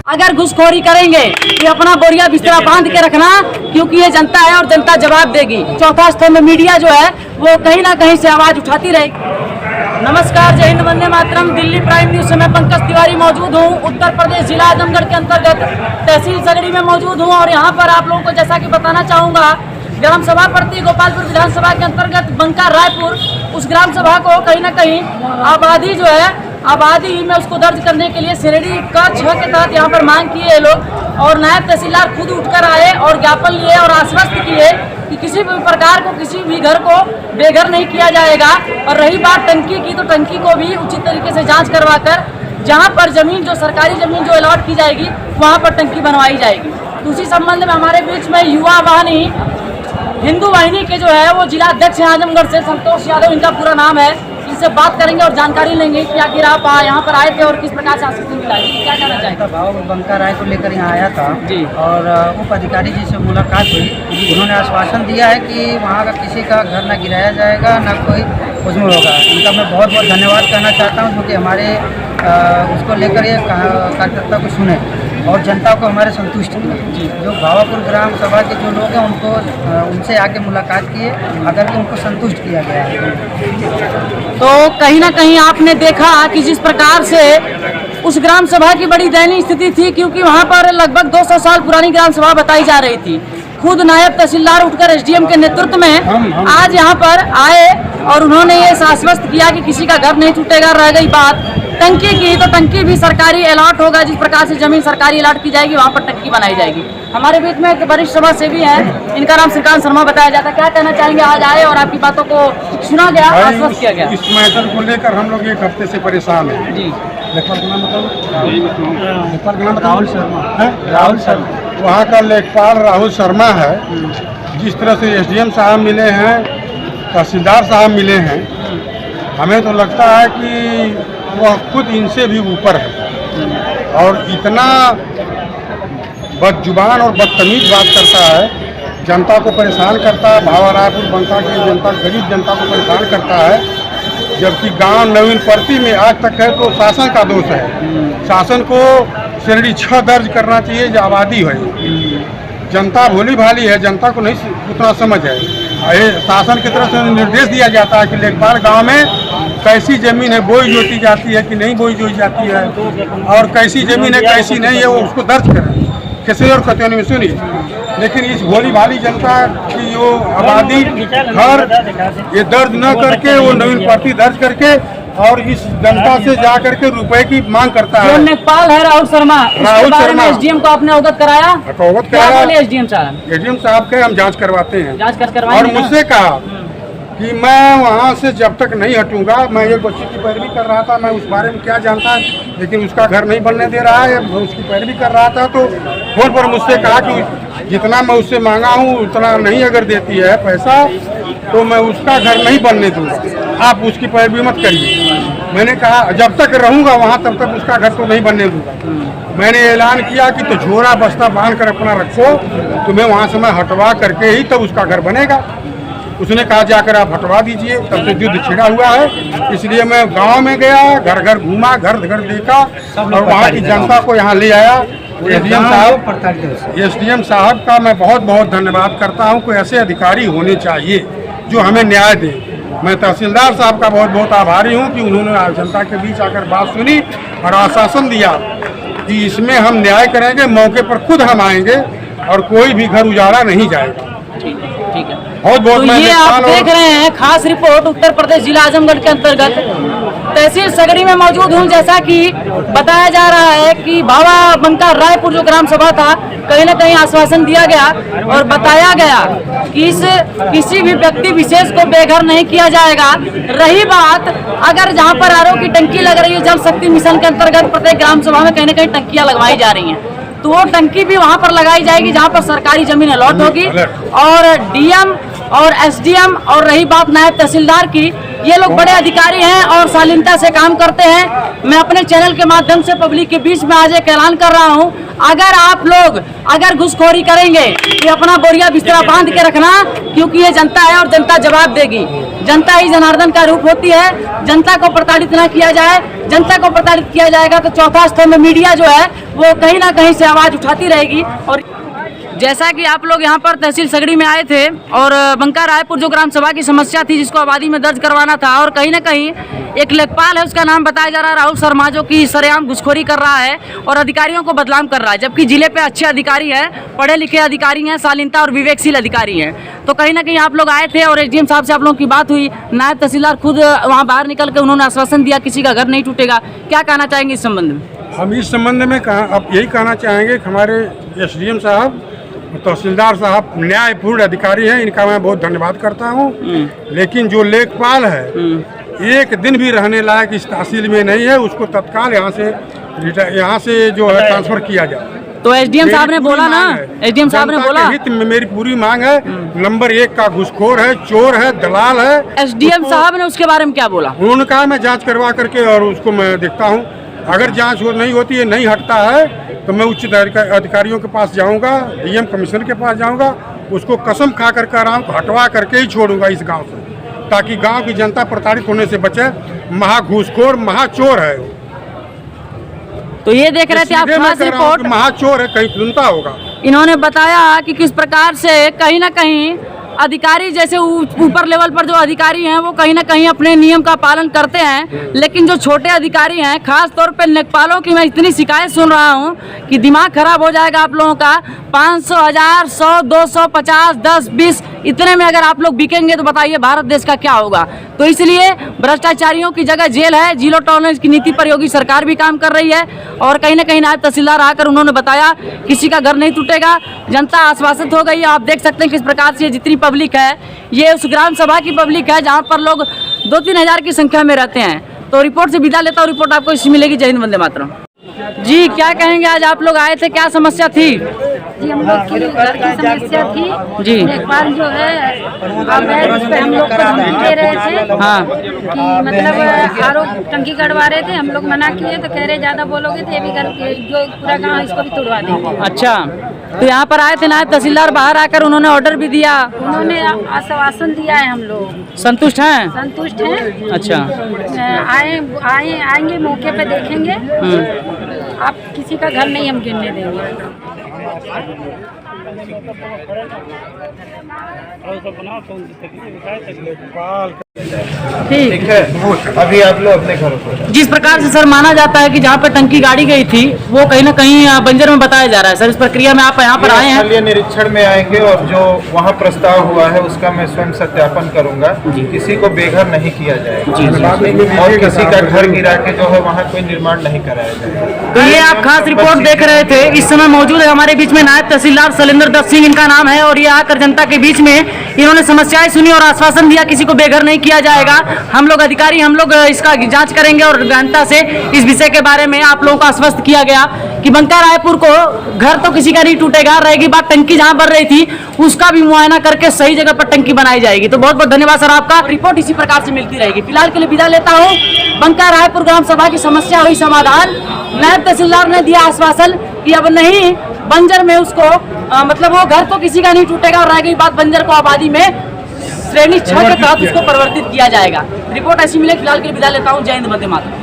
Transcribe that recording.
अगर घुसखोरी करेंगे तो अपना बोरिया बिस्तरा बांध के रखना, क्योंकि ये जनता है और जनता जवाब देगी। चौथा स्तंभ मीडिया जो है वो कहीं ना कहीं से आवाज उठाती रहेगी। नमस्कार, जय हिंद, वंदे मातरम। दिल्ली प्राइम न्यूज से मैं पंकज तिवारी मौजूद हूँ। उत्तर प्रदेश जिला आजमगढ़ के अंतर्गत तहसील सगड़ी में मौजूद हूँ और यहाँ पर आप लोगों को जैसा कि बताना चाहूँगा, ग्राम सभा पड़ती गोपालपुर विधानसभा के अंतर्गत बंका रायपुर। उस ग्राम सभा को कहीं ना कहीं आबादी जो है आबादी में उसको दर्ज करने के लिए श्रेणी का 6 के तहत यहाँ पर मांग किए ये लोग, और नायब तहसीलदार खुद उठकर आए और ज्ञापन लिए और आश्वस्त किए कि किसी भी प्रकार को किसी भी घर को बेघर नहीं किया जाएगा। और रही बात टंकी की, तो टंकी को भी उचित तरीके से जांच करवाकर जहाँ पर जमीन जो सरकारी जमीन जो अलॉट की जाएगी वहाँ पर टंकी बनवाई जाएगी। तो उसी संबंध में हमारे बीच में युवा वाहिनी हिंदू वाहिनी के जो है वो जिला अध्यक्ष हैं आजमगढ़ से, संतोष यादव इनका पूरा नाम है। इनसे बात करेंगे और जानकारी लेंगे कि आखिर आप यहाँ पर आए थे और किस प्रकार से आश्वासन मिला है, क्या कहना चाहेंगे? भाव बंका राय को लेकर यहाँ आया था जी, और उप अधिकारी जी से मुलाकात हुई। उन्होंने आश्वासन दिया है कि वहाँ का किसी का घर न गिराया जाएगा, न कोई उसमें होगा। इनका मैं बहुत बहुत धन्यवाद कहना चाहता हूँ, क्योंकि हमारे उसको लेकर ये कार्यकर्ता को सुने और जनता को हमारे संतुष्ट किया। जो भावापुर ग्राम सभा के जो लोग हैं उनको उनसे आके मुलाकात किए, अगर कि उनको संतुष्ट किया गया है। तो कहीं ना कहीं आपने देखा कि जिस प्रकार से उस ग्राम सभा की बड़ी दयनीय स्थिति थी, क्योंकि वहाँ पर लगभग 200 साल पुरानी ग्राम सभा बताई जा रही थी। खुद नायब तहसीलदार उठकर एसडीएम के नेतृत्व में आज यहाँ पर आए और उन्होंने ये आश्वस्त किया कि किसी का घर नहीं टूटेगा। रह गई बात टंकी की, तो टंकी भी सरकारी अलॉट होगा। जिस प्रकार से जमीन सरकारी अलॉट की जाएगी वहाँ पर टंकी बनाई जाएगी। हमारे बीच में एक वरिष्ठ सभा सेवी हैं, इनका नाम श्रीकांत शर्मा बताया जाता है। क्या कहना चाहेंगे? आज आए और आपकी बातों को सुना गया, आश्वस्त किया गया। इस मैटर को लेकर हम लोग एक हफ्ते से परेशान हैं। जी, लेखपाल का नाम बताओ। राहुल शर्मा। वहाँ का लेखपाल राहुल शर्मा है। जिस तरह से एसडीएम साहब मिले हैं, तहसीलदार साहब मिले हैं, हमें तो लगता है कि वह खुद इनसे भी ऊपर है और इतना बदजुबान और बदतमीज बात करता है, जनता को परेशान करता है। भावा रायपुर बंका की जनता, गरीब जनता को परेशान करता है, जबकि गांव नवीन परती में आज तक है तो शासन का दोष है। शासन को श्रेणी 6 दर्ज करना चाहिए जो आबादी है। जनता भोली भाली है, जनता को नहीं उतना समझ है। शासन की तरफ से निर्देश दिया जाता है कि लेखपाल गांव में कैसी जमीन है बोई जोती जाती है कि नहीं बोई जोती जाती है, और कैसी जमीन है कैसी नहीं है वो उसको दर्ज करें किसी और कतौनी में सुनिए। लेकिन इस भोली भाली जनता की वो आबादी घर ये दर्ज न करके वो नवीन पार्टी दर्ज करके और इस जनता से जा करके रुपए की मांग करता है। लेखपाल है राहुल शर्मा, एसडीएम को आपने अवगत कराया? अवगत कराया। एसडीएम साहब के हम जांच करवाते हैं, जांच करवाएंगे। और मुझसे कहा कि मैं वहाँ से जब तक नहीं हटूंगा, मैं एक बच्चे की पैरवी कर रहा था, मैं उस बारे में क्या जानता, लेकिन उसका घर नहीं बनने दे रहा है, मैं उसकी पैरवी कर रहा था। तो फोन पर मुझसे कहा कि जितना मैं उससे मांगा हूँ उतना नहीं अगर देती है पैसा तो मैं उसका घर नहीं बनने दूंगा, आप उसकी पैरवी मत करिए। मैंने कहा जब तक रहूँगा वहाँ तब तक उसका घर तो नहीं बनने दूंगा। मैंने ऐलान किया कि तो झोरा बस्ता बांध कर अपना रखो, तुम्हें वहाँ से मैं हटवा करके ही तब उसका घर बनेगा। उसने कहा जाकर आप हटवा दीजिए। तब से युद्ध छिड़ा हुआ है, इसलिए मैं गांव में गया, घर घर घूमा, घर घर देखा और वहाँ की जनता को यहाँ ले आया। एसडीएम साहब का मैं बहुत बहुत धन्यवाद करता हूँ। कोई ऐसे अधिकारी होने चाहिए जो हमें न्याय दे। मैं तहसीलदार साहब का बहुत बहुत आभारी हूँ कि उन्होंने जनता के बीच आकर बात सुनी और आश्वासन दिया कि इसमें हम न्याय करेंगे, मौके पर खुद हम आएंगे और कोई भी घर उजाड़ा नहीं जाएगा। ठीक है, बहुत बहुत। तो ये आप देख रहे हैं खास रिपोर्ट उत्तर प्रदेश जिला आजमगढ़ के अंतर्गत तहसील सगड़ी में मौजूद हूँ। जैसा कि बताया जा रहा है कि भावा बंका रायपुर जो ग्राम सभा था, कहीं ना कहीं आश्वासन दिया गया और बताया गया कि किसी भी व्यक्ति विशेष को बेघर नहीं किया जाएगा। रही बात अगर जहाँ पर आरओ की टंकी लग रही है, जल शक्ति मिशन के अंतर्गत प्रत्येक ग्राम सभा में कहीं ना कहीं टंकियां लगवाई जा रही हैं, तो वो टंकी भी वहाँ पर लगाई जाएगी जहाँ पर सरकारी जमीन अलॉट होगी। और डीएम और एसडीएम और रही बात नायब तहसीलदार की, ये लोग बड़े अधिकारी हैं और शालीनता से काम करते हैं। मैं अपने चैनल के माध्यम से पब्लिक के बीच में आज एक ऐलान कर रहा हूँ, अगर आप लोग अगर घुसखोरी करेंगे तो अपना बोरिया बिस्तरा बांध के रखना, क्योंकि ये जनता है और जनता जवाब देगी। जनता ही जनार्दन का रूप होती है। जनता को प्रताड़ित न किया जाए। जनता को प्रताड़ित किया जाएगा तो चौथा स्तंभ मीडिया जो है वो कहीं ना कहीं से आवाज उठाती रहेगी। और जैसा कि आप लोग यहाँ पर तहसील सगड़ी में आए थे और बंका रायपुर जो ग्राम सभा की समस्या थी जिसको आबादी में दर्ज करवाना था, और कहीं ना कहीं एक लेखपाल है, उसका नाम बताया जा रहा है राहुल शर्मा, जो कि सरेआम घुसखोरी कर रहा है और अधिकारियों को बदनाम कर रहा है, जबकि जिले पे अच्छे अधिकारी हैं, पढ़े लिखे अधिकारी हैं, शालीनता और विवेकशील अधिकारी हैं। तो कहीं ना कहीं आप लोग आए थे और एसडीएम साहब से आप लोगों की बात हुई। नायब तहसीलदार खुद वहाँ बाहर निकल के उन्होंने आश्वासन दिया किसी का घर नहीं टूटेगा। क्या कहना चाहेंगे इस संबंध में? हम इस संबंध में अब यही कहना चाहेंगे कि हमारे एसडीएम साहब, तहसीलदार साहब न्यायपूर्ण अधिकारी हैं, इनका मैं बहुत धन्यवाद करता हूं। लेकिन जो लेखपाल है एक दिन भी रहने लायक इस तहसील में नहीं है, उसको तत्काल यहाँ से जो है ट्रांसफर किया जाए। तो एसडीएम साहब ने बोला ना, एसडीएम साहब ने बोला हित में मेरी पूरी मांग है। नंबर 1 का घुसखोर है, चोर है, दलाल है। एसडीएम साहब ने उसके बारे में क्या बोला? उन्होंने कहा मैं जांच करवा करके और उसको मैं देखता हूँ, अगर जांच नहीं होती है, नहीं हटता है तो मैं उच्च अधिकारियों के पास जाऊंगा, डीएम कमिश्नर के पास जाऊंगा, उसको कसम खा कर कह रहा हूँ हटवा करके ही छोड़ूंगा इस गांव से, ताकि गांव की जनता प्रताड़ित होने से बचे। महा घूसखोर, महाचोर है। तो ये देख रहे थे आप खास रिपोर्ट, महाचोर है, कहीं सुनता होगा। इन्होंने बताया कि किस प्रकार से कहीं ना कहीं अधिकारी जैसे ऊपर लेवल पर जो अधिकारी हैं वो कहीं ना कहीं अपने नियम का पालन करते हैं, लेकिन जो छोटे अधिकारी हैं, खास तौर पे लेखपालों की मैं इतनी शिकायत सुन रहा हूं कि दिमाग खराब हो जाएगा आप लोगों का। 500, 1000, 100, 200, 50, 10, 20 इतने में अगर आप लोग बिकेंगे तो बताइए भारत देश का क्या होगा। तो इसलिए भ्रष्टाचारियों की जगह जेल है। जीरो टॉलरेंस की नीति पर योगी सरकार भी काम कर रही है। और कहीं ना कहीं नायब तहसीलदार आकर उन्होंने बताया किसी का घर नहीं टूटेगा, जनता आश्वासित हो गई है। आप देख सकते हैं किस प्रकार से जितनी पब्लिक है, ये उस ग्राम सभा की पब्लिक है जहाँ पर लोग 2-3 हज़ार की संख्या में रहते हैं। तो रिपोर्ट से विदा लेता हूँ, रिपोर्ट आपको इसी मिलेगी। जय हिंद, वंदे मातरम। जी क्या कहेंगे, आज आप लोग आए थे, क्या समस्या थी? जी हम लोग की घर की समस्या थी जी। लेखपाल जो है उस पे हम लोग को धमकी दे रहे थे। हाँ। कि मतलब आरोप टंकी गड़वा रहे थे, हम लोग मना किए तो कह रहे ज्यादा बोलोगे तो ये भी घर जो पूरा गांव इसको भी तोड़वा देंगे। अच्छा, तो यहाँ पर आए थे नायब तहसीलदार, बाहर आकर उन्होंने ऑर्डर भी दिया, उन्होंने आश्वासन दिया है। हम लोग संतुष्ट हैं? संतुष्ट हैं। अच्छा, आएंगे मौके पे देखेंगे, आप किसी का घर नहीं हम गिरने देंगे। ठीक है। अभी आप लोग अपने घरों को जिस प्रकार से सर माना जाता है कि जहाँ पर टंकी गाड़ी गई थी वो कहीं ना कहीं बंजर में बताया जा रहा है। सर इस प्रक्रिया में आप यहाँ पर आए हैं? स्थलीय निरीक्षण में आएंगे और जो वहाँ प्रस्ताव हुआ है उसका मैं स्वयं सत्यापन करूंगा। किसी को बेघर नहीं किया जाएगा और किसी का घर गिरा के जो है वहाँ कोई निर्माण नहीं कराया जाएगा। तो ये आप खास रिपोर्ट देख रहे थे। इस समय मौजूद है हमारे बीच में नायब तहसीलदार शैलेंद्र दत्त सिंह इनका नाम है, और ये आकर जनता के बीच में इन्होंने समस्याएं सुनी और आश्वासन दिया किसी को बेघर नहीं किया जाएगा। हम लोग अधिकारी हम लोग इसका जांच करेंगे और जनता से इस विषय के बारे में आप लोगों को आश्वस्त किया गया कि बंका रायपुर को घर तो किसी का नहीं टूटेगा। रहेगी बात टंकी जहां बन रही थी उसका भी मुआयना करके सही जगह पर टंकी बनाई जाएगी। तो बहुत बहुत धन्यवाद सर आपका। रिपोर्ट इसी प्रकार से मिलती रहेगी। फिलहाल के लिए विदा लेता हूँ। बंका रायपुर ग्राम सभा की समस्या हुई समाधान। नायब तहसीलदार ने दिया आश्वासन कि अब नहीं बंजर में उसको मतलब वो घर तो किसी का नहीं टूटेगा, और रह गई बात बंजर को आबादी में श्रेणी 6 के तहत उसको परिवर्तित किया जाएगा। रिपोर्ट ऐसी मिले। फिलहाल के लिए विदा लेता हूँ। जय हिंद, वंदे मातरम।